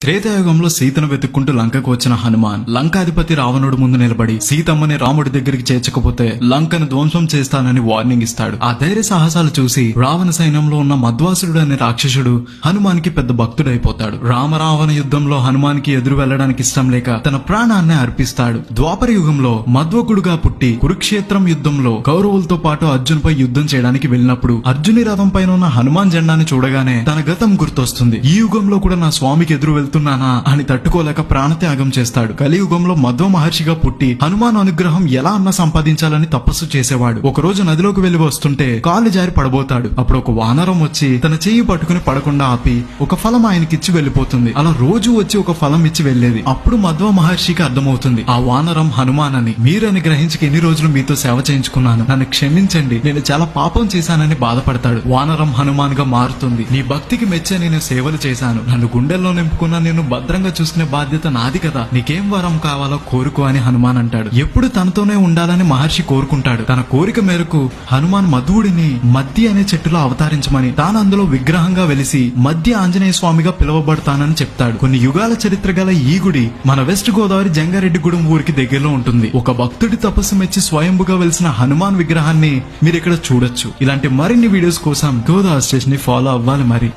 త్రేతాయుగంలో సీతను వెతుక్కుంటూ లంకకు వచ్చిన హనుమాన్ లంకాధిపతి రావణుడు ముందు నిలబడి సీతమ్మని రాముడి దగ్గరికి చేర్చకపోతే లంకను ధ్వంసం చేస్తానని వార్నింగ్ ఇస్తాడు. ఆ ధైర్య సాహసాలు చూసి రావణ సైన్యంలో ఉన్న మధ్వాసురుడు అనే రాక్షసుడు హనుమాన్ కి పెద్ద భక్తుడైపోతాడు. రామరావణ యుద్ధంలో హనుమాన్ కి ఎదురు వెళ్లడానికి ఇష్టం లేక తన ప్రాణాన్ని అర్పిస్తాడు. ద్వాపర యుగంలో మధ్వకుడుగా పుట్టి కురుక్షేత్రం యుద్ధంలో కౌరవులతో పాటు అర్జున్పై యుద్ధం చేయడానికి వెళ్ళినప్పుడు అర్జుని రథం పైన ఉన్న హనుమాన్ జెండాని చూడగానే తన గతం గుర్తొస్తుంది. ఈ యుగంలో కూడా నా స్వామికి ఎదురు వెళ్తున్నానా అని తట్టుకోలేక ప్రాణత్యాగం చేస్తాడు. కలియుగంలో మధ్వ మహర్షిగా పుట్టి హనుమాన్ అనుగ్రహం ఎలా అన్నా సంపాదించాలని తపస్సు చేసేవాడు. ఒక రోజు నదిలోకి వెళ్లి వస్తుంటే కాలు జారి పడబోతాడు. అప్పుడు ఒక వానరం వచ్చి తన చెయ్యి పట్టుకుని పడకుండా ఆపి ఒక ఫలం ఆయనకిచ్చి వెళ్లిపోతుంది. అలా రోజు వచ్చి ఒక ఫలం ఇచ్చి వెళ్లేది. అప్పుడు మధ్వ మహర్షికి అర్థమవుతుంది ఆ వానరం హనుమాన్ అని. మీరని గ్రహించక ఎన్ని రోజులు మీతో సేవ చేయించుకున్నాను, నన్ను క్షమించండి, నేను చాలా పాపం చేశానని బాధపడతాడు. వానరం హనుమాన్ గా మారుతుంది. నీ భక్తికి మెచ్చే నేను సేవలు చేశాను, నన్ను గుండెల్లో నింపుకున్న నేను భద్రంగా చూసుకునే బాధ్యత నాది కదా, నీకేం వరం కావాలో కోరుకో అని హనుమాన్ అంటాడు. ఎప్పుడు తనతోనే ఉండాలని మహర్షి కోరుకుంటాడు. తన కోరిక మేరకు హనుమాన్ మధువుడిని మద్ది అనే చెట్టులో అవతరించమని, తాను అందులో విగ్రహంగా వెలిసి మధ్య ఆంజనేయ స్వామిగా పిలువబడతానని చెప్తాడు. కొన్ని యుగాల చరిత్ర గల ఈ గుడి మన వెస్ట్ గోదావరి జంగారెడ్డిగూడెం ఊరికి దగ్గరలో ఉంటుంది. ఒక భక్తుడి తపస్సు మెచ్చి స్వయంభుగా వెలిసిన హనుమాన్ విగ్రహాన్ని మీరు ఇక్కడ చూడొచ్చు. ఇలాంటి మరిన్ని వీడియోస్ కోసం గోదావరి స్టేషన్ ని ఫాలో అవ్వాలి మరి.